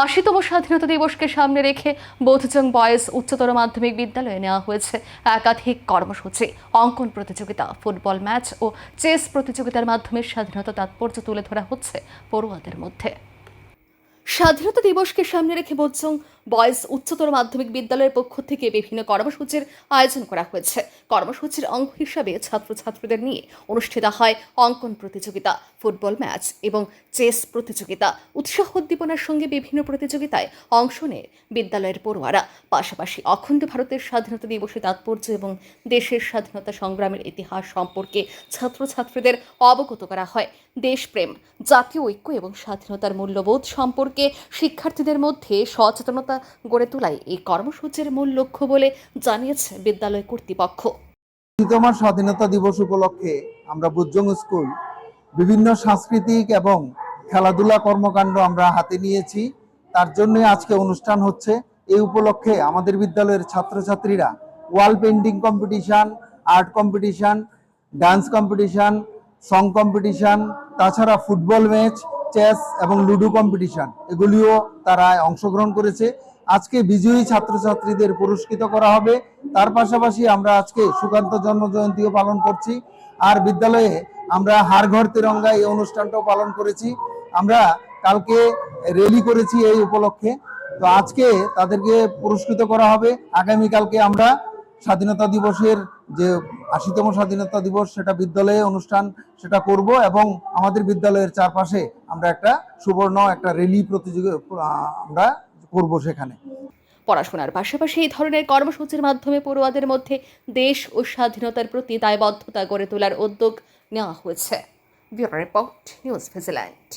80তম স্বাধীনতা দিবসকে সামনে রেখে বোধজং বয়েজ উচ্চতর মাধ্যমিক বিদ্যালয়ে নেওয়া হয়েছে একাধিক কর্মসূচি। অঙ্কন প্রতিযোগিতা, ফুটবল ম্যাচ ও চেস প্রতিযোগিতার মাধ্যমে স্বাধীনতা তাৎপর্য তুলে ধরা হচ্ছে পড়ুয়াদের মধ্যে। স্বাধীনতা দিবসকে সামনে রেখে বোধজং বয়েজ উচ্চতর মাধ্যমিক বিদ্যালয়ের পক্ষ থেকে বিভিন্ন কর্মসূচির আয়োজন করা হয়েছে। কর্মসূচির অঙ্গ হিসাবে ছাত্রছাত্রীদের নিয়ে অনুষ্ঠিত হয় অঙ্কন প্রতিযোগিতা, ফুটবল ম্যাচ এবং চেস প্রতিযোগিতা। উৎসাহ উদ্দীপনার সঙ্গে বিভিন্ন প্রতিযোগিতায় অংশ নেয় বিদ্যালয়ের পড়ুয়ারা। পাশাপাশি অখণ্ড ভারতের স্বাধীনতা দিবসের তাৎপর্য এবং দেশের স্বাধীনতা সংগ্রামের ইতিহাস সম্পর্কে ছাত্রছাত্রীদের অবগত করা হয়। দেশপ্রেম, জাতীয় ঐক্য এবং স্বাধীনতার মূল্যবোধ সম্পর্কে শিক্ষার্থীদের মধ্যে সচেতনতা গড়ে তোলাই এই কর্মসূচির মূল লক্ষ্য বলে জানিয়েছে বিদ্যালয় কর্তৃপক্ষ। স্বাধীনতা দিবস উপলক্ষে আমরা বোধজং স্কুল বিভিন্ন সাংস্কৃতিক এবং খেলাধুলা কর্মকাণ্ড আমরা হাতে নিয়েছি। তার জন্য আজকে অনুষ্ঠান হচ্ছে। এই উপলক্ষে আমাদের বিদ্যালয়ের ছাত্রছাত্রীরা wall painting competition, art competition, dance competition, song competition, তাছাড়া ফুটবল ম্যাচ, চেস এবং লুডো কম্পিটিশন এগুলিও তারা অংশগ্রহণ করেছে। আজকে বিজয়ী ছাত্রছাত্রীদের পুরস্কৃত করা হবে। তার পাশাপাশি আমরা আজকে সুকান্ত জন্ম জয়ন্তীও পালন করছি। আর বিদ্যালয়ে আমরা হার ঘর তিরঙ্গা এই অনুষ্ঠানটাও পালন করেছি। আমরা কালকে র্যালি করেছি এই উপলক্ষে। তো আজকে তাদেরকে পুরস্কৃত করা হবে। আগামীকালকে আমরা স্বাধীনতা দিবসের যে 80তম স্বাধীনতা দিবস সেটা বিদ্যালয়ে অনুষ্ঠান সেটা করব এবং আমাদের বিদ্যালয়ের চারপাশে আমরা একটা সুবর্ণ একটা র্যালি প্রতিযোগিতা আমরা করব সেখানে। পড়াশোনার পাশাপাশি এই ধরনের কর্মসূচির মাধ্যমে পড়ুয়াদের মধ্যে দেশ ও স্বাধীনতার প্রতি দায়বদ্ধতা গড়ে তোলার উদ্যোগ নেওয়া হয়েছে। Bureau report, news vigilant.